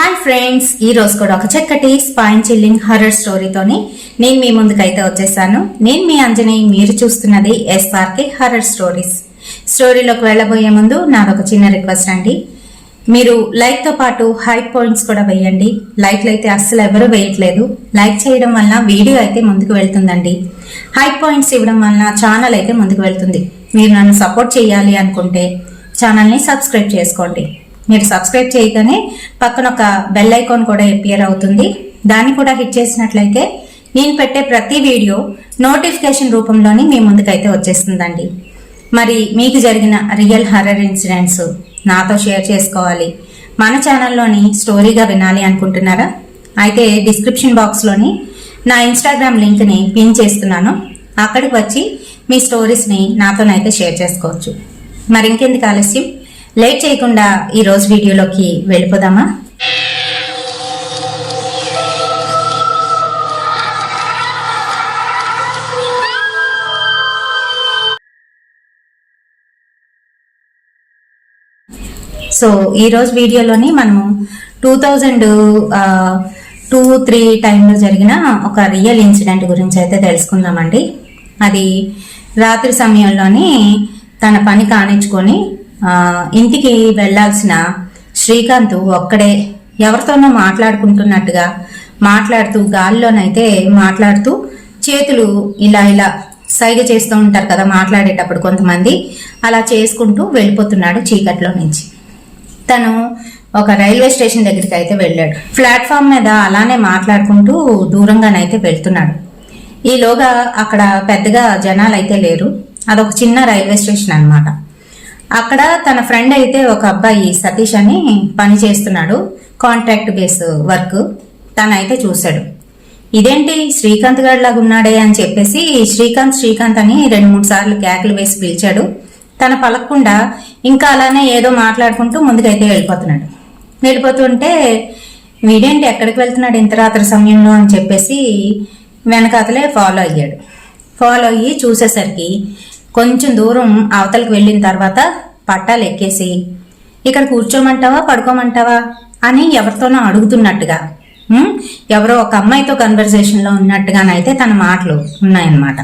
Hi friends, ఈ రోజు కూడా ఒక చక్కటి స్పైన్ చిల్లింగ్ హర్రర్ స్టోరీతోని నేను మీ ముందుకైతే వచ్చేసాను. నేను మీ అంజనేయ, మీరు చూస్తున్నది SRK హర్రర్ స్టోరీస్. స్టోరీలోకి వెళ్ళబోయే ముందు నాదొక చిన్న రిక్వెస్ట్ అండి. మీరు లైక్ తో పాటు హై పాయింట్స్ కూడా వేయండి. లైక్లు అయితే అస్సలు ఎవరు వేయట్లేదు. లైక్ చేయడం వల్ల వీడియో అయితే ముందుకు వెళ్తుందండి. హై పాయింట్స్ ఇవ్వడం వల్ల ఛానల్ అయితే ముందుకు వెళ్తుంది. మీరు నన్ను సపోర్ట్ చేయాలి అనుకుంటే ఛానల్ని సబ్స్క్రైబ్ చేసుకోండి. మీరు సబ్స్క్రైబ్ చేయగానే పక్కన ఒక బెల్ ఐకాన్ కూడా అపియర్ అవుతుంది. దాన్ని కూడా హిట్ చేసినట్లయితే నేను పెట్టే ప్రతి వీడియో నోటిఫికేషన్ రూపంలోని మీ ముందుకైతే వచ్చేస్తుందండి. మరి మీకు జరిగిన రియల్ హర్రర్ ఇన్సిడెంట్స్ నాతో షేర్ చేసుకోవాలి, మన ఛానల్లోని స్టోరీగా వినాలి అనుకుంటున్నారా? అయితే డిస్క్రిప్షన్ బాక్స్లోని నా ఇన్స్టాగ్రామ్ లింక్ని పిన్ చేస్తున్నాను. అక్కడికి వచ్చి మీ స్టోరీస్ని నాతోనైతే షేర్ చేసుకోవచ్చు. మరి ఇంకెందుకు ఆలస్యం, లేట్ చేయకుండా ఈ రోజు వీడియోలోకి వెళ్ళిపోదామా? సో ఈ రోజు వీడియోలోని మనము 2002-3 టైంలో జరిగిన ఒక రియల్ ఇన్సిడెంట్ గురించి అయితే తెలుసుకుందామండి. అది రాత్రి సమయంలోని తన పని కానిచ్చుకొని ఇంటికి వెళ్లాల్సిన శ్రీకాంత్ ఒక్కడే ఎవరితోనో మాట్లాడుకుంటున్నట్టుగా మాట్లాడుతూ, గాలిలోనైతే మాట్లాడుతూ చేతులు ఇలా ఇలా సైగ చేస్తూ ఉంటారు కదా మాట్లాడేటప్పుడు కొంతమంది, అలా చేసుకుంటూ వెళ్ళిపోతున్నాడు చీకట్లో నుంచి. తను ఒక రైల్వే స్టేషన్ దగ్గరికి అయితే వెళ్ళాడు. ప్లాట్ఫామ్ మీద అలానే మాట్లాడుకుంటూ దూరంగానైతే వెళ్తున్నాడు. ఈలోగా అక్కడ పెద్దగా జనాలు అయితే లేరు. అదొక చిన్న రైల్వే స్టేషన్ అన్నమాట. అక్కడ తన ఫ్రెండ్ అయితే ఒక అబ్బాయి సతీష్ అని పని చేస్తున్నాడు, కాంట్రాక్ట్ బేస్ వర్క్. తనైతే చూశాడు, ఇదేంటి శ్రీకాంత్ గారిలాగా ఉన్నాడే అని చెప్పేసి శ్రీకాంత్ అని 2-3 సార్లు కేకలు వేసి పిలిచాడు. తన పలకకుండా ఇంకా అలానే ఏదో మాట్లాడుకుంటూ ముందుకైతే వెళ్ళిపోతుంటే వీడేంటి ఎక్కడికి వెళ్తున్నాడు ఇంత రాత్రి సమయంలో అని చెప్పేసి వెనకాతలే ఫాలో అయ్యి చూసేసరికి కొంచెం దూరం అవతలకు వెళ్ళిన తర్వాత పట్టాలు ఎక్కేసి ఇక్కడ కూర్చోమంటావా పడుకోమంటావా అని ఎవరితోనో అడుగుతున్నట్టుగా, ఎవరో ఒక అమ్మాయితో కన్వర్సేషన్ లో ఉన్నట్టుగానైతే తన మాటలు ఉన్నాయన్నమాట.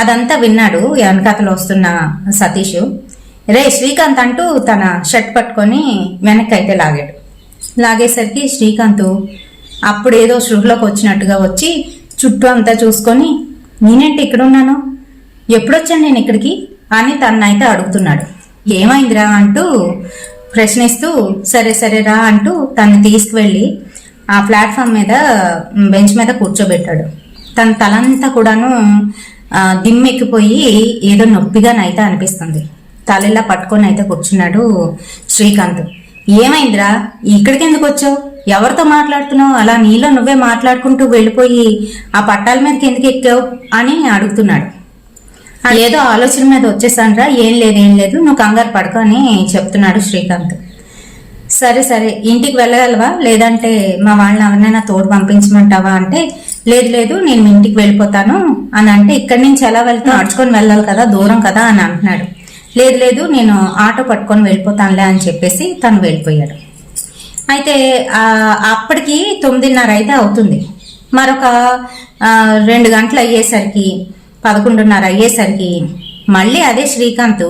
అదంతా విన్నాడు వెనకాతలు వస్తున్న సతీష్. రే శ్రీకాంత్ అంటూ తన షర్ట్ పట్టుకొని వెనక్కి అయితే లాగేసరికి శ్రీకాంత్ అప్పుడేదో శృహలోకి వచ్చినట్టుగా వచ్చి చుట్టూ అంతా చూసుకొని, నేనేంటి ఇక్కడ ఉన్నాను, ఎప్పుడొచ్చాను నేను ఇక్కడికి అని తనైతే అడుగుతున్నాడు. ఏమైందిరా అంటూ ప్రశ్నిస్తూ సరే రా అంటూ తను తీసుకువెళ్ళి ఆ ప్లాట్ఫామ్ మీద బెంచ్ మీద కూర్చోబెట్టాడు. తన తలంతా కూడాను దిమ్మెక్కిపోయి ఏదో నొప్పిగానైతే అనిపిస్తుంది. తలెల్లా పట్టుకొని అయితే కూర్చున్నాడు శ్రీకాంత్. ఏమైందిరా, ఇక్కడికి ఎందుకు వచ్చావు, ఎవరితో మాట్లాడుతున్నావు, అలా నీలో నువ్వే మాట్లాడుకుంటూ వెళ్ళిపోయి ఆ పట్టాల మీదకి ఎందుకు ఎక్కావు అని అడుగుతున్నాడు. ఏదో ఆలోచన మీద వచ్చేసానరా, ఏం లేదు నువ్వు కంగారు పడుకో అని చెప్తున్నాడు శ్రీకాంత్. సరే ఇంటికి వెళ్ళగలవా, లేదంటే మా వాళ్ళని ఎవరినైనా తోడు పంపించమంటావా అంటే, లేదు నేను మీ ఇంటికి వెళ్ళిపోతాను అని అంటే, ఇక్కడి నుంచి ఎలా వెళ్తాను, నడుచుకొని వెళ్ళాలి కదా, దూరం కదా అని అంటున్నాడు. లేదు నేను ఆటో పట్టుకొని వెళ్ళిపోతానులే అని చెప్పేసి తను వెళ్ళిపోయాడు. అయితే అప్పటికి 9:30 అయితే అవుతుంది. మరొక 2 గంటలు అయ్యేసరికి 11:30 అయ్యేసరికి మళ్ళీ అదే శ్రీకాంత్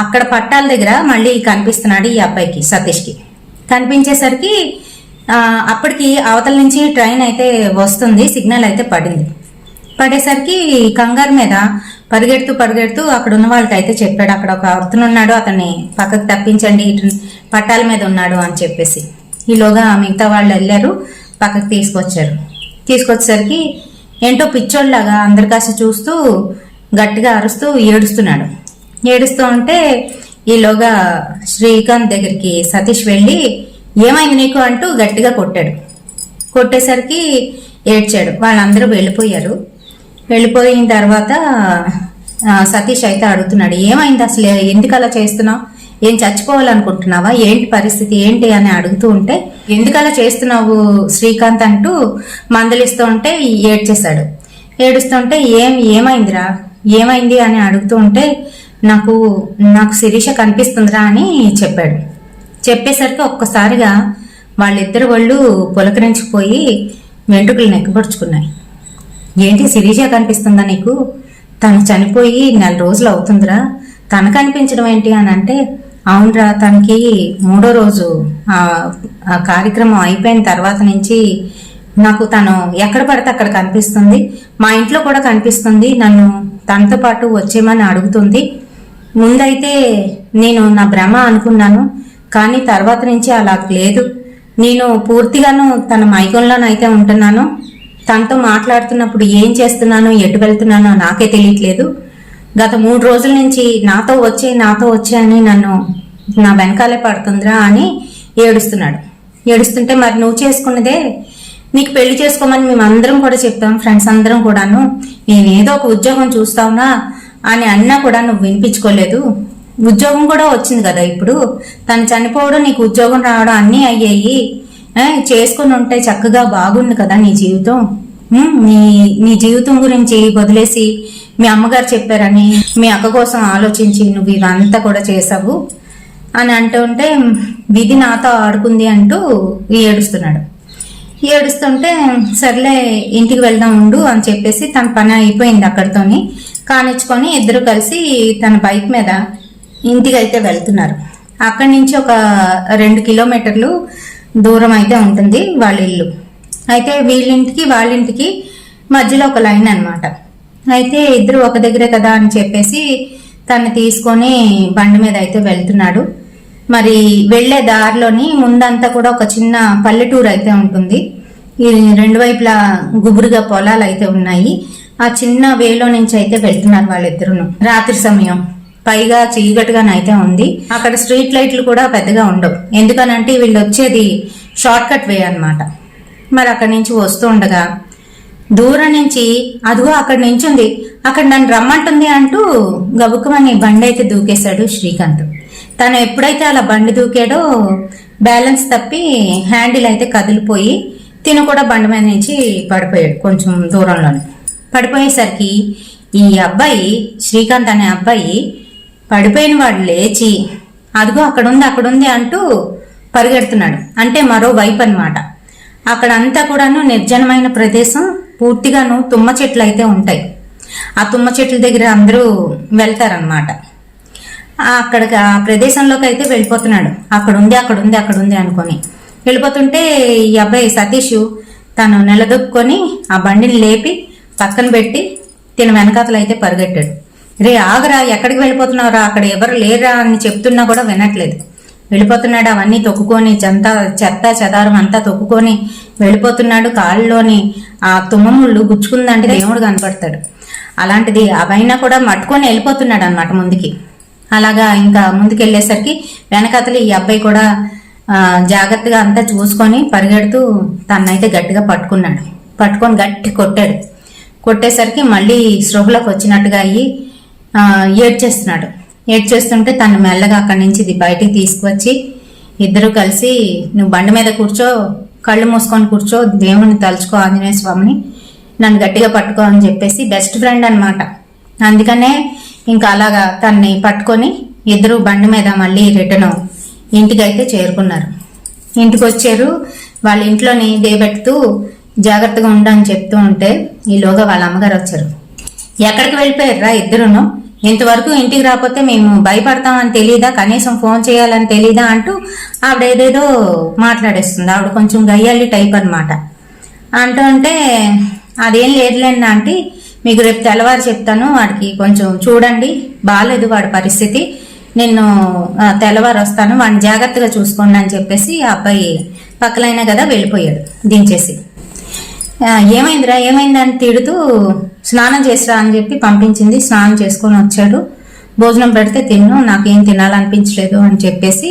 అక్కడ పట్టాల దగ్గర మళ్ళీ కనిపిస్తున్నాడు ఈ అబ్బాయికి, సతీష్కి. కనిపించేసరికి అప్పటికి అవతల నుంచి ట్రైన్ అయితే వస్తుంది, సిగ్నల్ అయితే పడేసరికి కంగారు మీద పరిగెడుతూ అక్కడ ఉన్న వాళ్ళకి అయితే చెప్పాడు, అక్కడ ఒక అతనున్నాడు, అతన్ని పక్కకు తప్పించండి, పట్టాల మీద ఉన్నాడు అని చెప్పేసి. ఈలోగా మిగతా వాళ్ళు వెళ్ళారు, పక్కకు తీసుకొచ్చేసరికి ఏంటో పిచ్చోళ్ళలాగా అందరి కాసి చూస్తూ గట్టిగా అరుస్తూ ఏడుస్తూ ఉంటే ఈలోగా శ్రీకాంత్ దగ్గరికి సతీష్ వెళ్ళి, ఏమైంది నీకు అంటూ గట్టిగా కొట్టేసరికి ఏడ్చాడు. వాళ్ళందరూ వెళ్ళిపోయిన తర్వాత సతీష్ అయితే అడుగుతున్నాడు, ఏమైంది అసలు, ఎందుకు అలా చేస్తున్నావు, ఏం చచ్చిపోవాలనుకుంటున్నావా, ఏంటి పరిస్థితి ఏంటి అని అడుగుతూ ఉంటే, ఎందుకు అలా చేస్తున్నావు శ్రీకాంత్ అంటూ మందలిస్తూ ఉంటే ఏడుస్తుంటే ఏమైందిరా, ఏమైంది అని అడుగుతూ ఉంటే, నాకు శిరీష కనిపిస్తుందిరా అని చెప్పేసరికి ఒక్కసారిగా వాళ్ళిద్దరు వాళ్ళు పులకరించిపోయి వెంట్రుకలు నెక్కబడుచుకున్నాయి. ఏంటి శిరీష కనిపిస్తుందా నీకు? తను చనిపోయి 4 రోజులు అవుతుందిరా, తన కనిపించడం ఏంటి అని అంటే, అవునరా, తనకి 3వ రోజు ఆ కార్యక్రమం అయిపోయిన తర్వాత నుంచి నాకు తను ఎక్కడ పడితే అక్కడ కనిపిస్తుంది, మా ఇంట్లో కూడా కనిపిస్తుంది, నన్ను తనతో పాటు వచ్చేమని అడుగుతుంది. ముందైతే నేను నా భ్రమ అనుకున్నాను, కానీ తర్వాత నుంచి అలా లేదు. నేను పూర్తిగాను తన మైకంలోనైతే ఉంటున్నాను. తనతో మాట్లాడుతున్నప్పుడు ఏం చేస్తున్నానో ఎటు వెళ్తున్నానో నాకే తెలియట్లేదు. గత 3 రోజుల నుంచి నాతో వచ్చే అని నన్ను నా వెనకాలే పడుతుందిరా అని ఏడుస్తున్నాడు. ఏడుస్తుంటే మరి నువ్వు చేసుకున్నదే, నీకు పెళ్లి చేసుకోమని మేమందరం కూడా చెప్తాం, ఫ్రెండ్స్ అందరం కూడాను. నేనేదో ఒక ఉద్యోగం చూస్తావునా అని అన్నా కూడా నువ్వు వినిపించుకోలేదు. ఉద్యోగం కూడా వచ్చింది కదా ఇప్పుడు, తను చనిపోవడం నీకు ఉద్యోగం రావడం అన్నీ అయ్యాయి. చేసుకుని ఉంటే చక్కగా బాగుంది కదా నీ జీవితం. నీ జీవితం గురించి వదిలేసి మీ అమ్మగారు చెప్పారని మీ అక్క కోసం ఆలోచించి నువ్వు ఇదంతా కూడా చేసావు అని అంటుంటే విధి నాతో ఆడుకుంది అంటూ ఏడుస్తున్నాడు. ఏడుస్తుంటే సర్లే ఇంటికి వెళ్దాం ఉండు అని చెప్పేసి తన పని అయిపోయింది అక్కడితోని కానిచ్చుకొని ఇద్దరు కలిసి తన బైక్ మీద ఇంటికి అయితే వెళ్తున్నారు. అక్కడి నుంచి ఒక 2 కిలోమీటర్లు దూరం అయితే ఉంటుంది వాళ్ళ ఇల్లు. అయితే వీళ్ళింటికి వాళ్ళింటికి మధ్యలో ఒక లైన్ అన్నమాట. అయితే ఇద్దరు ఒక దగ్గరే కదా అని చెప్పేసి తను తీసుకొని బండి మీద అయితే వెళ్తున్నాడు. మరి వెళ్లే దారిలోని ముందంతా కూడా ఒక చిన్న పల్లెటూరు అయితే ఉంటుంది. ఈ 2 వైపులా గుబురుగా పొలాలు అయితే ఉన్నాయి. ఆ చిన్న వేలో నుంచి అయితే వెళ్తున్నారు వాళ్ళిద్దరును. రాత్రి సమయం, పైగా చీకటిగానైతే ఉంది. అక్కడ స్ట్రీట్ లైట్లు కూడా పెద్దగా ఉండవు. ఎందుకనంటే వీళ్ళు వచ్చేది షార్ట్ కట్ వే అన్నమాట. మరి అక్కడి నుంచి వస్తూ ఉండగా దూరం నుంచి అదిగో అక్కడి నుంచి ఉంది, అక్కడ నన్ను రమ్మంటుంది అంటూ గబుక్కమని బండి అయితే దూకేశాడు శ్రీకాంత్. తను ఎప్పుడైతే అలా బండి దూకాడో బ్యాలెన్స్ తప్పి హ్యాండిల్ అయితే కదిలిపోయి తిను కూడా బండి మీద నుంచి పడిపోయాడు. కొంచెం దూరంలోనే పడిపోయేసరికి ఈ అబ్బాయి, శ్రీకాంత్ అనే అబ్బాయి, పడిపోయిన వాడు లేచి అదిగో అక్కడుంది అంటూ పరిగెడుతున్నాడు. అంటే మరో వైపు అనమాట. అక్కడంతా కూడాను నిర్జనమైన ప్రదేశం, పూర్తిగాను తుమ్మ చెట్లు అయితే ఉంటాయి. ఆ తుమ్మ చెట్ల దగ్గర అందరూ వెళ్తారనమాట. అక్కడికి ఆ ప్రదేశంలోకి అయితే వెళ్ళిపోతున్నాడు. అక్కడుంది అనుకొని వెళ్ళిపోతుంటే ఈ అబ్బాయి సతీష్ తను నిలదొక్కుని ఆ బండిని లేపి పక్కన పెట్టి తిన వెనకాతలు అయితే పరిగెట్టాడు. రే ఆగరా, ఎక్కడికి వెళ్ళిపోతున్నావురా, అక్కడ ఎవరు లేరా అని చెప్తున్నా కూడా వినట్లేదు. వెళ్ళిపోతున్నాడు. అవన్నీ తొక్కుకొని చెత్త చెదారం అంతా తొక్కుకొని వెళ్ళిపోతున్నాడు. కాళ్ళలోని ఆ తుమ్మముళ్ళు గుచ్చుకుందంటే దేవుడు కనపడతాడు. అలాంటిది అవైనా కూడా మట్టుకొని వెళ్ళిపోతున్నాడు అనమాట ముందుకి. అలాగా ఇంకా ముందుకు వెళ్ళేసరికి వెనకతలు ఈ అబ్బాయి కూడా జాగ్రత్తగా అంతా చూసుకొని పరిగెడుతూ తన్నైతే గట్టిగా పట్టుకొని గట్టి కొట్టాడు. కొట్టేసరికి మళ్ళీ స్పృహలోకి వచ్చినట్టుగా అయ్యి ఏడ్చేస్తుంటే తను మెల్లగా అక్కడి నుంచి బయటికి తీసుకువచ్చి ఇద్దరు కలిసి నువ్వు బండి మీద కూర్చో, కళ్ళు మూసుకొని కూర్చో, దేవుని తలుచుకో, ఆంజనేయ స్వామిని, నన్ను గట్టిగా పట్టుకో అని చెప్పేసి బెస్ట్ ఫ్రెండ్ అనమాట. అందుకనే ఇంకా అలాగా తన్ని పట్టుకొని ఇద్దరు బండి మీద మళ్ళీ రిటర్న్ ఇంటికి అయితే చేరుకున్నారు. ఇంటికి వచ్చారు. వాళ్ళ ఇంట్లోని దేబెట్టుతూ జాగ్రత్తగా ఉండని చెప్తూ ఉంటే ఈలోగా వాళ్ళ అమ్మగారు వచ్చారు. ఎక్కడికి వెళ్ళిపోయారా ఇద్దరును, ఇంతవరకు ఇంటికి రాకపోతే మేము భయపడతామని తెలీదా, కనీసం ఫోన్ చేయాలని తెలీదా అంటూ ఆవిడ ఏదేదో మాట్లాడేస్తుంది. ఆవిడ కొంచెం గయ్యాలి టైప్ అనమాట. అంటూ ఉంటే అదేం లేదులేండి ఆంటీ, మీకు రేపు తెల్లవారు చెప్తాను, వాడికి కొంచెం చూడండి, బాగాలేదు వాడి పరిస్థితి, నేను తెల్లవారు వస్తాను, వాడిని జాగ్రత్తగా చూసుకోండి అని చెప్పేసి ఆ అబ్బాయి పక్కలైనా కదా వెళ్ళిపోయాడు దించేసి. ఏమైందిరా ఏమైందని తిడుతూ స్నానం చేసిరా అని చెప్పి పంపించింది. స్నానం చేసుకొని వచ్చాడు. భోజనం పెడితే తిన్ను, నాకేం తినాలనిపించలేదు అని చెప్పేసి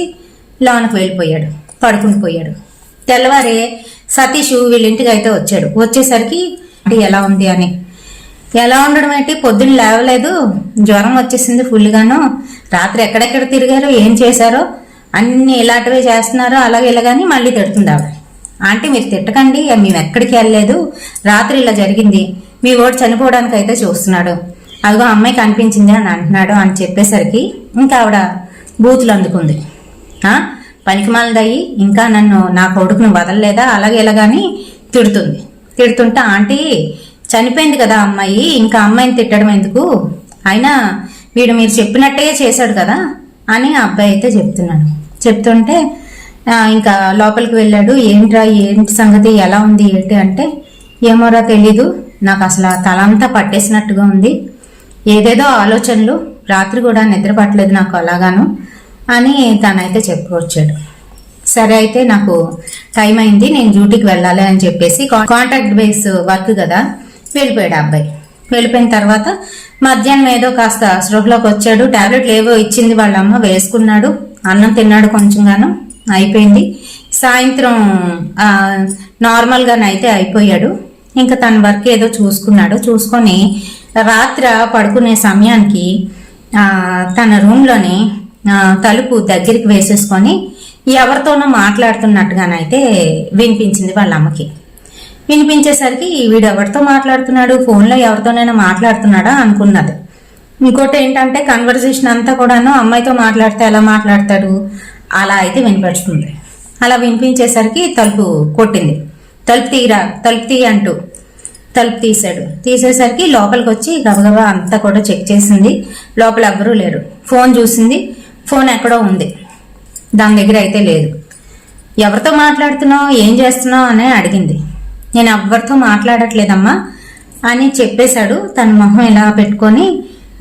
లోనకు వెళ్ళిపోయాడు, పడుకుని పోయాడు. తెల్లవారే సతీష్ వీళ్ళింటికి అయితే వచ్చాడు. వచ్చేసరికి ఎలా ఉంది అని, ఎలా ఉండడం ఏంటి, పొద్దున్న లేవలేదు, జ్వరం వచ్చేసింది ఫుల్గాను, రాత్రి ఎక్కడెక్కడ తిరిగారో ఏం చేశారో అన్ని ఇలాంటివే చేస్తున్నారో అలాగే ఇలాగని మళ్ళీ తిడుతుంది ఆవిడ. ఆంటీ మీరు తిట్టకండి, మేము ఎక్కడికి వెళ్ళలేదు, రాత్రి ఇలా జరిగింది, మీ ఓడి చనిపోవడానికి అయితే చూస్తున్నాడు, అదిగో అమ్మాయి కనిపించింది అని అంటున్నాడు అని చెప్పేసరికి ఇంకా ఆవిడ బూతులు అందుకుంది. పనికిమాలదయ్యి ఇంకా నన్ను నా కొడుకును వదలలేదా అలాగే ఇలాగని తిడుతుంటే ఆంటీ చనిపోయింది కదా అమ్మాయి, ఇంకా అమ్మాయిని తిట్టడం ఎందుకు, అయినా వీడు మీరు చెప్పినట్టే చేశాడు కదా అని ఆ అబ్బాయి అయితే చెప్తుంటే ఇంకా లోపలికి వెళ్ళాడు. ఏంటి సంగతి, ఎలా ఉంది ఏంటి అంటే, ఏమోరా తెలీదు, నాకు అసలు తలంతా పట్టేసినట్టుగా ఉంది, ఏదేదో ఆలోచనలు, రాత్రి కూడా నిద్ర పట్టలేదు నాకు అలాగాను అని తనైతే చెప్పుకొచ్చాడు. సరే అయితే నాకు టైం అయింది, నేను డ్యూటీకి వెళ్ళాలి అని చెప్పేసి కాంట్రాక్ట్ బేస్ వర్క్ కదా వెళ్ళిపోయాడు అబ్బాయి. వెళ్ళిపోయిన తర్వాత మధ్యాహ్నం ఏదో కాస్త స్పృహలోకి వచ్చాడు, టాబ్లెట్లు ఏవో ఇచ్చింది వాళ్ళ అమ్మ, వేసుకున్నాడు, అన్నం తిన్నాడు, కొంచెంగాను అయిపోయింది. సాయంత్రం నార్మల్గానైతే అయిపోయాడు. ఇంకా తన వర్క్ ఏదో చూసుకొని రాత్రి పడుకునే సమయానికి తన రూమ్లోని తలుపు దగ్గరికి వేసేసుకొని ఎవరితోనో మాట్లాడుతున్నట్టుగానైతే వినిపించింది వాళ్ళ అమ్మకి. వినిపించేసరికి వీడు ఎవరితో మాట్లాడుతున్నాడు, ఫోన్లో ఎవరితోనైనా మాట్లాడుతున్నాడా అనుకున్నది. ఇంకోటి ఏంటంటే కన్వర్జేషన్ అంతా కూడాను అమ్మాయితో మాట్లాడితే ఎలా మాట్లాడతాడు అలా అయితే వినిపిస్తుంది. అలా వినిపించేసరికి తలుపు కొట్టింది. తలుపు తీ అంటూ తలుపు తీసేసరికి లోపలికి వచ్చి గబగబా అంతా కూడా చెక్ చేసింది. లోపల ఎవ్వరూ లేరు. ఫోన్ చూసింది, ఫోన్ ఎక్కడో ఉంది, దాని దగ్గర అయితే లేదు. ఎవరితో మాట్లాడుతున్నావు, ఏం చేస్తున్నావు అని అడిగింది. నేను ఎవరితో మాట్లాడట్లేదమ్మా అని చెప్పేశాడు. తన మొహం ఇలా పెట్టుకొని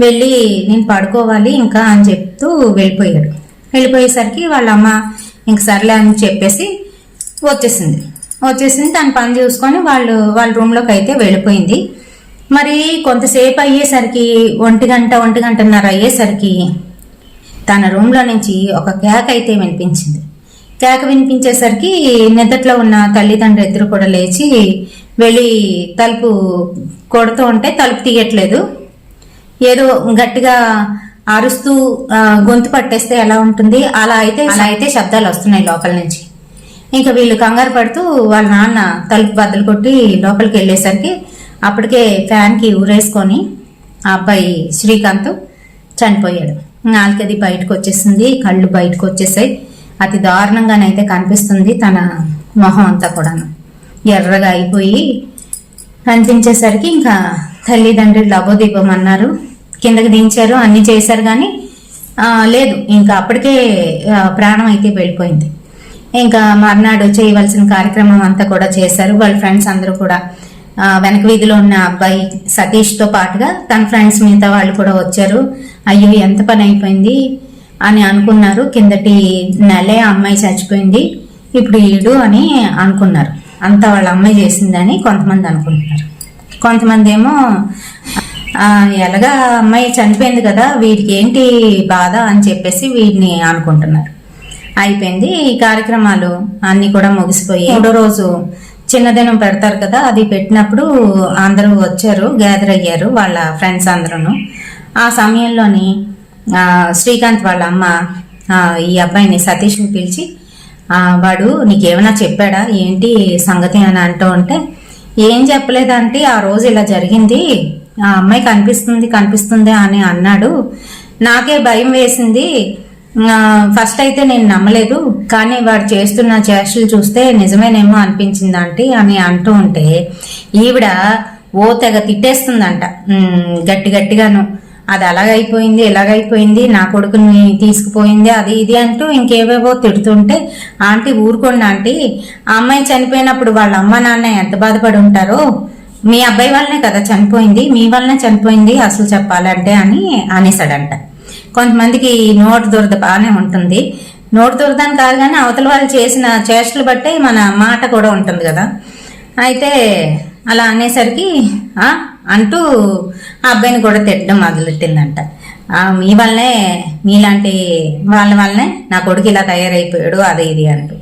వెళ్ళి నేను పడుకోవాలి ఇంకా అని చెప్తూ వెళ్ళిపోయాడు. వెళ్ళిపోయేసరికి వాళ్ళ అమ్మ ఇంక సర్లే అని చెప్పేసి వచ్చేసింది. తన పని చూసుకొని వాళ్ళ రూమ్లోకి అయితే వెళ్ళిపోయింది. మరి కొంతసేపు అయ్యేసరికి 1-1:30 అయ్యేసరికి తన రూమ్లో నుంచి ఒక కేక అయితే వినిపించింది. కేక వినిపించేసరికి నిద్రలో ఉన్న తల్లిదండ్రులు ఇద్దరు కూడా లేచి వెళ్ళి తలుపు కొడుతూ ఉంటే తలుపు తీయట్లేదు. ఏదో గట్టిగా అరుస్తూ గొంతు పట్టేస్తే ఎలా ఉంటుంది అలా అయితే శబ్దాలు వస్తున్నాయి లోపల నుంచి. ఇంకా వీళ్ళు కంగారు పడుతూ వాళ్ళ నాన్న తలుపు బద్దలు కొట్టి లోపలికి వెళ్ళేసరికి అప్పటికే ఫ్యాన్కి ఊరేసుకొని ఆ అబ్బాయి శ్రీకాంత్ చనిపోయాడు. నాలుకది బయటకు వచ్చేసింది, కళ్ళు బయటకు వచ్చేసాయి. అతి దారుణంగానైతే కనిపిస్తుంది తన మొహం అంతా కూడాను ఎర్రగా అయిపోయి కనిపించేసరికి ఇంకా తల్లిదండ్రులు లబోదీపం అన్నారు, కిందకి దించారు, అన్ని చేశారు, కానీ లేదు, ఇంకా అప్పటికే ప్రాణం అయితే వెళ్ళిపోయింది. ఇంకా మర్నాడు చేయవలసిన కార్యక్రమం అంతా కూడా చేశారు. వాళ్ళ ఫ్రెండ్స్ అందరూ కూడా వెనక వీధిలో ఉన్న అబ్బాయి సతీష్తో పాటుగా తన ఫ్రెండ్స్ మిగతా వాళ్ళు కూడా వచ్చారు. అయ్యో ఎంత పని అయిపోయింది అని అనుకున్నారు. కిందటి నెలే అమ్మాయి చచ్చిపోయింది, ఇప్పుడు ఈడు అని అనుకున్నారు. అంతా వాళ్ళ అమ్మాయి చేసిందని కొంతమంది అనుకుంటున్నారు. కొంతమంది ఏమో ఎలాగా అమ్మాయి చనిపోయింది కదా వీడికి ఏంటి బాధ అని చెప్పేసి వీడిని అనుకుంటున్నారు. అయిపోయింది. ఈ కార్యక్రమాలు అన్ని కూడా ముగిసిపోయి 3వ రోజు చిన్నదినం పెడతారు కదా, అది పెట్టినప్పుడు అందరూ వచ్చారు, గ్యాదర్ అయ్యారు వాళ్ళ ఫ్రెండ్స్ అందరూ. ఆ సమయంలోని శ్రీకాంత్ వాళ్ళ అమ్మ ఈ అబ్బాయిని సతీష్ని పిలిచి వాడు నీకేమైనా చెప్పాడా ఏంటి సంగతి అని అంటూ ఉంటే, ఏం చెప్పలేదంటే ఆ రోజు ఇలా జరిగింది, ఆ అమ్మాయి కనిపిస్తుంది అని అన్నాడు, నాకే భయం వేసింది, ఫస్ట్ అయితే నేను నమ్మలేదు, కానీ వాడు చేస్తున్న చేష్టలు చూస్తే నిజమేనేమో అనిపించింది ఆంటీ అని అంటూ ఉంటే ఈవిడ తెగ తిట్టేస్తుందంట గట్టిగాను. అది అలాగైపోయింది ఇలాగైపోయింది, నా కొడుకుని తీసుకుపోయింది, అది ఇది అంటూ ఇంకేవేవో తిడుతుంటే, ఆంటీ ఊరుకోండి ఆంటీ, ఆ అమ్మాయి చనిపోయినప్పుడు వాళ్ళ అమ్మ నాన్న ఎంత బాధపడి ఉంటారో, మీ అబ్బాయి వల్లనే కదా చనిపోయింది, మీ వల్లనే చనిపోయింది అసలు చెప్పాలంటే అని అనేసాడంట. కొంతమందికి నోటు దురద బాగానే ఉంటుంది, నోటు దురదని కాదు కానీ అవతల వాళ్ళు చేసిన చేష్టలు బట్టే మన మాట కూడా ఉంటుంది కదా. అయితే అలా అనేసరికి అంటూ ఆ అబ్బాయిని కూడా తిట్టడం మొదలెట్టిందంట. మీ వల్లనే, మీలాంటి వాళ్ళ వల్లనే నా కొడుకు ఇలా తయారైపోయాడు అది ఇది అంటూ.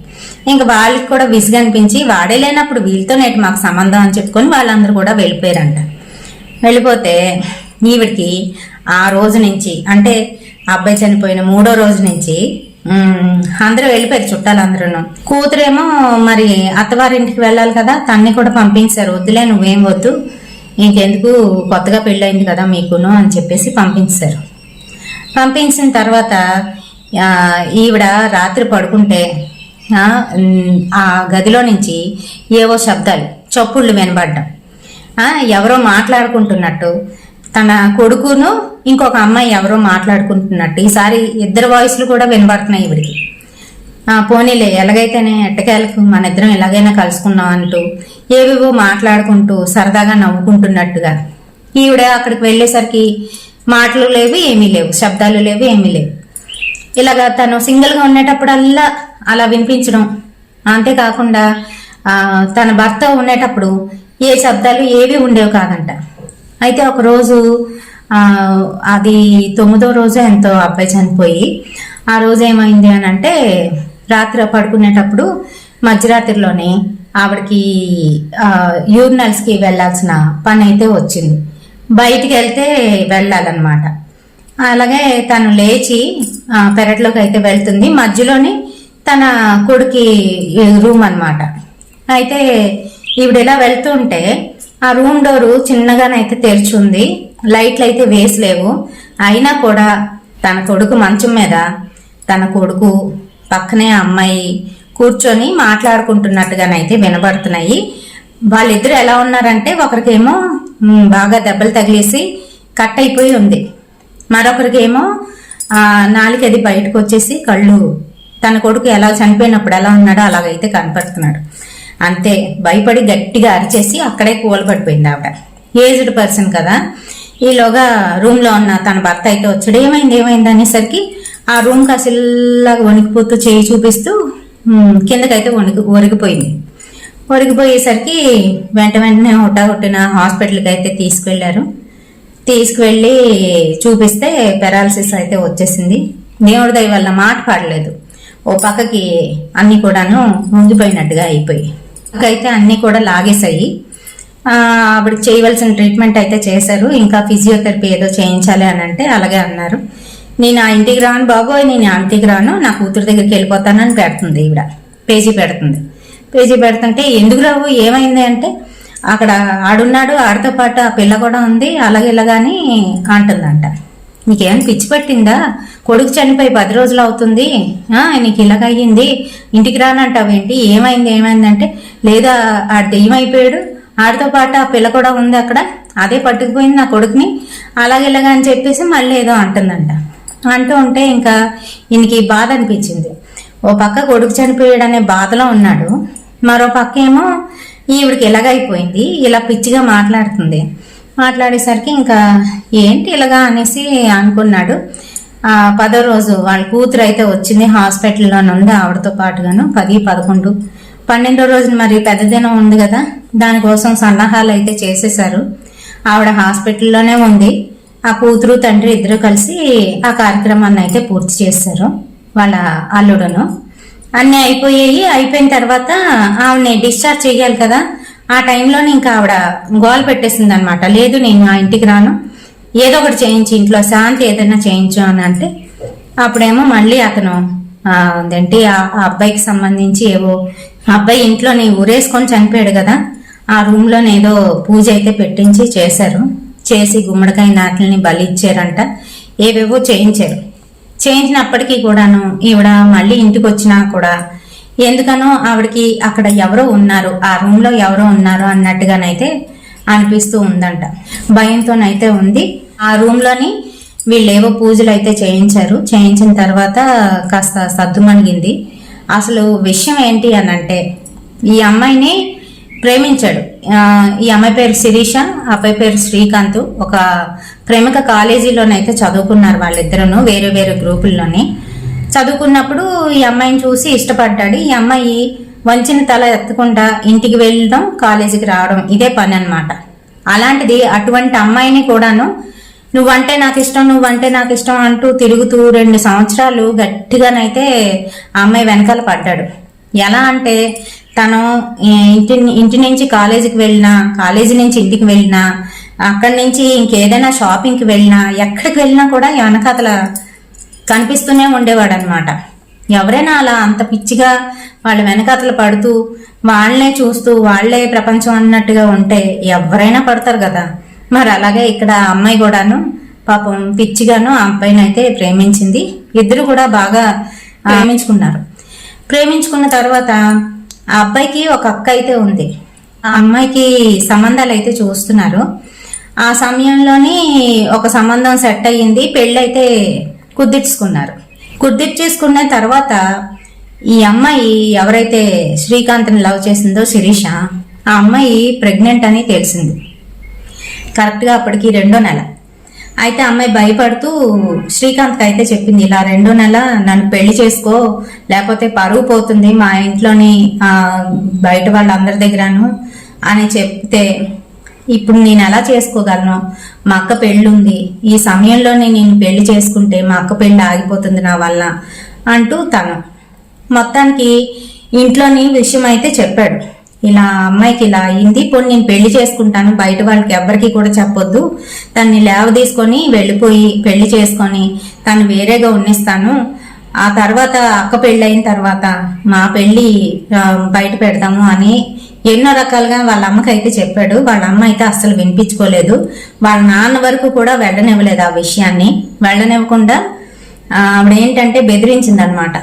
ఇంకా వాళ్ళకి కూడా విసుగు అనిపించి వాడే లేనప్పుడు వీళ్ళతో నేటి మాకు సంబంధం అని చెప్పుకొని వాళ్ళందరూ కూడా వెళ్ళిపోయారంట. వెళ్ళిపోతే ఈవిడికి ఆ రోజు నుంచి అంటే అబ్బాయి చనిపోయిన 3వ రోజు నుంచి అందరూ వెళ్ళిపోయారు చుట్టాలందరూ. కూతురేమో మరి అత్తవారింటికి వెళ్ళాలి కదా, తన్ని కూడా పంపించారు. వద్దులే నువ్వేం వద్దు, ఇంకెందుకు కొత్తగా పెళ్ళయింది కదా మీకును అని చెప్పేసి పంపించారు. పంపించిన తర్వాత ఈవిడ రాత్రి పడుకుంటే ఆ గదిలో నుంచి ఏవో శబ్దాలు, చప్పుళ్ళు వినబడ్డం, ఎవరో మాట్లాడుకుంటున్నట్టు, తన కొడుకును ఇంకొక అమ్మాయి ఎవరో మాట్లాడుకుంటున్నట్టు, ఈసారి ఇద్దరు వాయిస్లు కూడా వినబడుతున్నాయి ఈవిడికి. పోనీలే ఎలాగైతేనే ఎట్టకేలకు మన ఇద్దరం ఎలాగైనా కలుసుకున్నాం అంటూ ఏవేవో మాట్లాడుకుంటూ సరదాగా నవ్వుకుంటున్నట్టుగా. ఈవిడ అక్కడికి వెళ్ళేసరికి మాటలు లేవు, ఏమీ లేవు, శబ్దాలు లేవు, ఏమీ లేవు. ఇలాగా తను సింగిల్గా ఉండేటప్పుడల్లా అలా వినిపించడం. అంతేకాకుండా తన భర్త ఉండేటప్పుడు ఏ శబ్దాలు ఏవి ఉండేవి కాదంట. అయితే ఒకరోజు అది 9వ రోజు ఎంతో అబ్బాయి చనిపోయి, ఆ రోజు ఏమైంది అని అంటే, రాత్రి పడుకునేటప్పుడు మధ్యరాత్రిలోనే ఆవిడకి యూరినల్స్కి వెళ్ళాల్సిన పని అయితే వచ్చింది. బయటికి వెళ్తే వెళ్ళాలన్నమాట. అలాగే తను లేచి పెరట్లోకి అయితే వెళ్తుంది. మధ్యలోని తన కొడుకి రూమ్ అన్నమాట. అయితే ఈవిడ ఇలా వెళ్తుంటే ఆ రూమ్ డోరు చిన్నగానైతే తెరిచి ఉంది, లైట్లు అయితే వేసలేవు. అయినా కూడా తన కొడుకు మంచం మీద, తన కొడుకు పక్కనే అమ్మాయి కూర్చొని మాట్లాడుకుంటున్నట్టుగానైతే వినబడుతున్నాయి. వాళ్ళిద్దరు ఎలా ఉన్నారంటే, ఒకరికేమో బాగా దెబ్బలు తగిలేసి కట్ అయిపోయి ఉంది, మరొకరికేమో నాలుకది బయటకు వచ్చేసి కళ్ళు, తన కొడుకు ఎలా చనిపోయినప్పుడు ఎలా ఉన్నాడో అలాగైతే కనపడుతున్నాడు. అంతే, భయపడి గట్టిగా అరిచేసి అక్కడే కూలబడిపోయింది ఆవిడ. ఏజ్డ్ పర్సన్ కదా. ఈలోగా రూమ్ లో ఉన్న తన భర్త అయితే వచ్చాడు. ఏమైంది అనేసరికి ఆ రూమ్ కసిల్లాగా వణికిపోతూ చేయి చూపిస్తూ కిందకైతే ఒరిగిపోయింది. ఒరిగిపోయేసరికి వెంటనే హుటాహుట్టిన హాస్పిటల్కి అయితే తీసుకువెళ్ళి చూపిస్తే పెరాలసిస్ అయితే వచ్చేసింది. దేవుడి దయ వల్ల మాట పాడలేదు. ఓ పక్కకి అన్ని కూడాను ముంగిపోయినట్టుగా అయిపోయి, అయితే అన్ని కూడా లాగేసాయి. ఆవిడకి చేయవలసిన ట్రీట్మెంట్ అయితే చేశారు. ఇంకా ఫిజియోథెరపీ ఏదో చేయించాలి అని అంటే అలాగే అన్నారు. నేను ఆ ఇంటికి రాను బాబోయ్, నేను ఆ ఇంటికి రాను, నా కూతురు దగ్గరికి వెళ్ళిపోతానని పెడుతుంది ఈవిడ. పేజీ పెడుతుంటే ఎందుకు రావు, ఏమైంది అంటే, అక్కడ ఆడున్నాడు, ఆడితో పాటు ఆ పిల్ల కూడా ఉంది, అలాగేలాగాని అంటుందంట. నీకేమైనా పిచ్చి పట్టిందా, కొడుకు చనిపోయి 10 రోజులు అవుతుంది, నీకు ఇలాగయ్యింది, ఇంటికి రానంటావేంటి, ఏమైంది అంటే, లేదా ఆడు దెయ్యమైపోయాడు, ఆడితో పాటు ఆ పిల్ల కూడా ఉంది అక్కడ, అదే పట్టుకుపోయింది నా కొడుకుని, అలాగేలాగా అని చెప్పేసి మళ్ళీ ఏదో అంటుందంట. అంటూ ఉంటే ఇంకా ఈయనకి బాధ అనిపించింది. ఓ పక్క కొడుకు చనిపోయాడనే బాధలో ఉన్నాడు, మరో పక్క ఏమో ఈవిడికి ఎలాగైపోయింది, ఇలా పిచ్చిగా మాట్లాడేసరికి ఇంకా ఏంటి ఇలాగా అనేసి అనుకున్నాడు. 10వ రోజు వాళ్ళ కూతురు అయితే వచ్చింది, హాస్పిటల్లో ఉంది ఆవిడతో పాటుగాను. 10, 11, 12వ రోజున మరి పెద్ద దినం ఉంది కదా, దానికోసం సన్నాహాలు అయితే చేసేశారు. ఆవిడ హాస్పిటల్లోనే ఉంది. ఆ కూతురు తండ్రి ఇద్దరు కలిసి ఆ కార్యక్రమాన్ని అయితే పూర్తి చేశారు. వాళ్ళ అల్లుడును అన్నీ అయిపోయిన తర్వాత ఆవిడని డిశ్చార్జ్ చేయాలి కదా, ఆ టైంలోనే ఇంకా ఆవిడ గోల పెట్టేసింది అనమాట. లేదు నేను ఆ ఇంటికి రాను, ఏదో ఒకటి చేయించి ఇంట్లో శాంతి ఏదైనా చేయించు అని అంటే, అప్పుడేమో మళ్ళీ అతను అదేంటి ఆ అబ్బాయికి సంబంధించి ఏవో, అబ్బాయి ఇంట్లోని ఊరేసుకొని చనిపోయాడు కదా, ఆ రూమ్ లోనే ఏదో పూజ అయితే పెట్టించి చేసి గుమ్మడికాయ నాట్లని బలి ఇచ్చారంట, ఏవేవో చేయించినప్పటికీ కూడాను ఈవిడ మళ్ళీ ఇంటికి వచ్చినా కూడా ఎందుకనో ఆవిడకి అక్కడ ఎవరో ఉన్నారు, ఆ రూమ్ లో ఎవరో ఉన్నారు అన్నట్టుగానైతే అనిపిస్తూ ఉందంట. భయంతోనైతే ఉంది. ఆ రూమ్ లోని వీళ్ళేవో పూజలు అయితే చేయించిన తర్వాత కాస్త సద్దుమణిగింది. అసలు విషయం ఏంటి అని అంటే, ఈ అమ్మాయిని ప్రేమించాడు. ఈ అమ్మాయి పేరు శిరీష, అబ్బాయి పేరు శ్రీకాంత్. ఒక ప్రముఖ కాలేజీలోనైతే చదువుకున్నారు వాళ్ళిద్దరూ, వేరే వేరే గ్రూపుల్లోని చదువుకున్నప్పుడు ఈ అమ్మాయిని చూసి ఇష్టపడ్డాడు. ఈ అమ్మాయి వంచిన తల ఎత్తకుండా ఇంటికి వెళ్ళడం, కాలేజీకి రావడం, ఇదే పని అనమాట. అలాంటిది అటువంటి అమ్మాయిని కూడాను నువ్వంటే నాకు ఇష్టం అంటూ తిరుగుతూ 2 సంవత్సరాలు గట్టిగానైతే ఆ అమ్మాయి వెనకాల పడ్డాడు. ఎలా అంటే, తను ఇంటి నుంచి కాలేజీకి వెళ్ళినా, కాలేజీ నుంచి ఇంటికి వెళ్ళినా, అక్కడి నుంచి ఇంకేదైనా షాపింగ్కి వెళ్ళినా, ఎక్కడికి వెళ్ళినా కూడా వెనకాతల కనిపిస్తూనే ఉండేవాడు అనమాట. ఎవరైనా అలా అంత పిచ్చిగా వాళ్ళ వెనకాతలు పడుతూ వాళ్ళనే చూస్తూ వాళ్లే ప్రపంచం అన్నట్టుగా ఉంటే ఎవరైనా పడతారు కదా. మరి అలాగే ఇక్కడ అమ్మాయి కూడాను పాపం పిచ్చిగాను ఆ అబ్బాయిని అయితే ప్రేమించింది. ఇద్దరు కూడా బాగా ప్రేమించుకున్న తర్వాత ఆ అబ్బాయికి ఒక అక్క అయితే ఉంది. ఆ అమ్మాయికి సంబంధాలు అయితే చూస్తున్నారు. ఆ సమయంలోని ఒక సంబంధం సెట్ అయ్యింది, పెళ్ళైతే కుదిర్చేసుకున్న తర్వాత ఈ అమ్మాయి ఎవరైతే శ్రీకాంత్ని లవ్ చేసిందో శిరీష, ఆ అమ్మాయి ప్రెగ్నెంట్ అని తెలిసింది. కరెక్ట్గా అప్పటికి 2వ నెల. అయితే అమ్మాయి భయపడుతూ శ్రీకాంత్కి అయితే చెప్పింది, ఇలా 2వ నెల నన్ను పెళ్లి చేసుకో, లేకపోతే పరువు పోతుంది మా ఇంట్లోని బయట వాళ్ళందరి దగ్గరను అని చెప్తే, ఇప్పుడు నేను ఎలా చేసుకోగలను, మా అక్క పెళ్ళుంది, ఈ సమయంలోనే నేను పెళ్లి చేసుకుంటే మా అక్క పెళ్లి ఆగిపోతుంది నా వల్ల అంటూ తను మొత్తానికి ఇంట్లోని విషయం అయితే చెప్పాడు. ఇలా అమ్మాయికి ఇలా అయింది, ఇప్పుడు నేను పెళ్లి చేసుకుంటాను, బయట వాళ్ళకి ఎవరికి కూడా చెప్పొద్దు, తన్ని లేవ తీసుకొని వెళ్ళిపోయి పెళ్లి చేసుకొని తను వేరేగా ఉన్నిస్తాను, ఆ తర్వాత అక్క పెళ్లి అయిన తర్వాత మా పెళ్లి బయట పెడతాము అని ఎన్నో రకాలుగా వాళ్ళ అమ్మకి అయితే చెప్పాడు. వాళ్ళ అమ్మ అయితే అస్సలు వినిపించుకోలేదు. వాళ్ళ నాన్న వరకు కూడా వెళ్ళనివ్వలేదు. ఆ విషయాన్ని వెళ్ళనివ్వకుండా ఆవిడ ఏంటంటే బెదిరించింది అనమాట.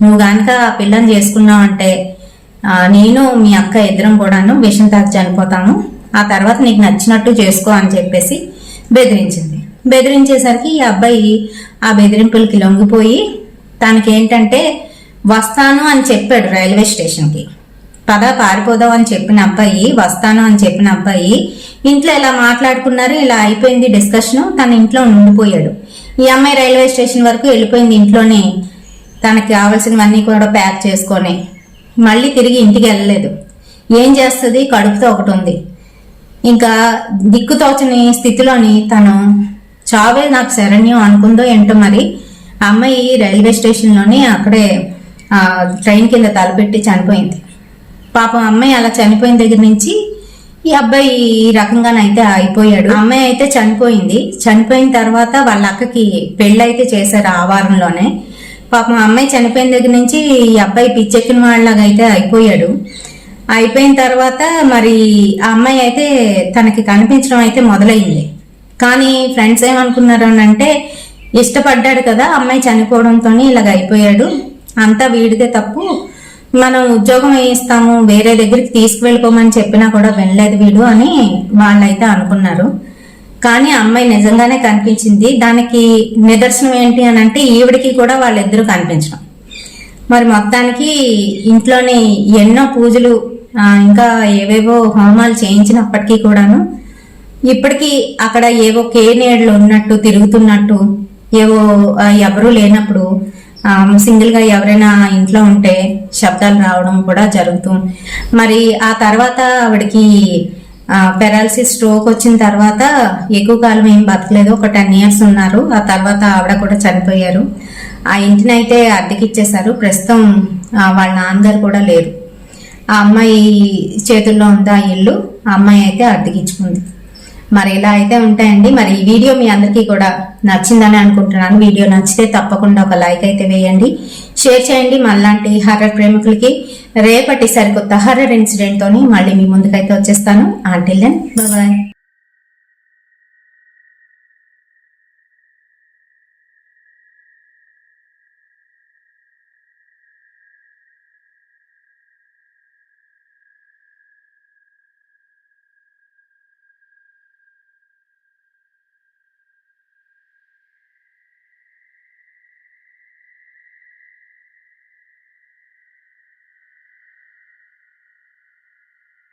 నువ్వు గనక ఆ పిల్లని చేసుకున్నావు అంటే నేను మీ అక్క ఇద్దరం కూడాను విషం తాగి చనిపోతాము, ఆ తర్వాత నీకు నచ్చినట్టు చేసుకో అని చెప్పేసి బెదిరించేసరికి ఈ అబ్బాయి ఆ బెదిరింపులకి లొంగిపోయి తనకేంటంటే వస్తాను అని చెప్పాడు రైల్వే స్టేషన్కి. పద పారిపోదాం అని చెప్పిన అబ్బాయి, వస్తాను అని చెప్పిన అబ్బాయి ఇంట్లో ఇలా మాట్లాడుకున్నారు, ఇలా అయిపోయింది డిస్కషన్, తన ఇంట్లో ఉండిపోయాడు. ఈ అమ్మాయి రైల్వే స్టేషన్ వరకు వెళ్ళిపోయింది. ఇంట్లోనే తనకి కావాల్సినవన్నీ కూడా ప్యాక్ చేసుకొని మళ్ళీ తిరిగి ఇంటికి వెళ్ళలేదు. ఏం చేస్తుంది, కడుపుతో ఒకటి ఉంది. ఇంకా దిక్కుతోచని స్థితిలోని తను చావే నాకు శరణ్యం అనుకుందో ఏంటో మరి. ఆ అమ్మాయి రైల్వే స్టేషన్లోని అక్కడే ట్రైన్ కింద తలపెట్టి చనిపోయింది. పాపం అమ్మాయి అలా చనిపోయిన దగ్గర నుంచి ఈ అబ్బాయి ఈ రకంగానైతే అయిపోయాడు. అమ్మాయి అయితే చనిపోయిన తర్వాత వాళ్ళ అక్కకి పెళ్ళైతే చేశారు ఆ వారంలోనే. పాపం అమ్మాయి చనిపోయిన దగ్గర నుంచి ఈ అబ్బాయి పిచ్చెక్కిన వాళ్ళలాగా అయితే అయిపోయాడు. అయిపోయిన తర్వాత మరి ఆ అమ్మాయి అయితే తనకి కనిపించడం అయితే మొదలైంది. కానీ ఫ్రెండ్స్ ఏమనుకున్నారు అంటే, ఇష్టపడ్డాడు కదా అమ్మాయి చనిపోవడంతో ఇలాగ అయిపోయాడు, అంతా వీడితే తప్పు, మనం ఉద్యోగం వేయిస్తాము, వేరే దగ్గరికి తీసుకువెళ్ళిపోమని చెప్పినా కూడా వినలేదు వీడు అని వాళ్ళైతే అనుకున్నారు. కానీ అమ్మాయి నిజంగానే కనిపించింది. దానికి నిదర్శనం ఏంటి అని అంటే ఈవిడికి కూడా వాళ్ళిద్దరూ కనిపించడం. మరి మొత్తానికి ఇంట్లోని ఎన్నో పూజలు ఇంకా ఏవేవో హోమాలు చేయించినప్పటికీ కూడాను ఇప్పటికీ అక్కడ ఏవో కేనేళ్ళు ఉన్నట్టు తిరుగుతున్నట్టు, ఏవో ఎవరూ లేనప్పుడు సింగిల్ గా ఎవరైనా ఇంట్లో ఉంటే శబ్దాలు రావడం కూడా జరుగుతుంది. మరి ఆ తర్వాత ఆవిడకి పెరాలసిస్ స్ట్రోక్ వచ్చిన తర్వాత ఎక్కువ కాలం ఏం బతకలేదు, ఒక 10 years ఉన్నారు. ఆ తర్వాత ఆవిడ కూడా చనిపోయారు. ఆ ఇంటిని అయితే అద్దెకిచ్చేశారు. ప్రస్తుతం వాళ్ళ నాన్నగారు కూడా లేరు. ఆ అమ్మాయి చేతుల్లో ఉంది ఆ ఇల్లు. ఆ అమ్మాయి అయితే అద్దెకిచ్చుకుంది. మరి ఇలా అయితే ఉంటాయండి. మరి ఈ వీడియో మీ అందరికీ కూడా నచ్చిందని అనుకుంటున్నాను. వీడియో నచ్చితే తప్పకుండా ఒక లైక్ అయితే వేయండి, షేర్ చేయండి. మళ్ళాంటి హర్రర్ ప్రేమికులకి రేపటి సరికొత్త హర్రర్ ఇన్సిడెంట్ తోని మళ్ళీ మీ ముందుకైతే వచ్చేస్తాను. Until then bye.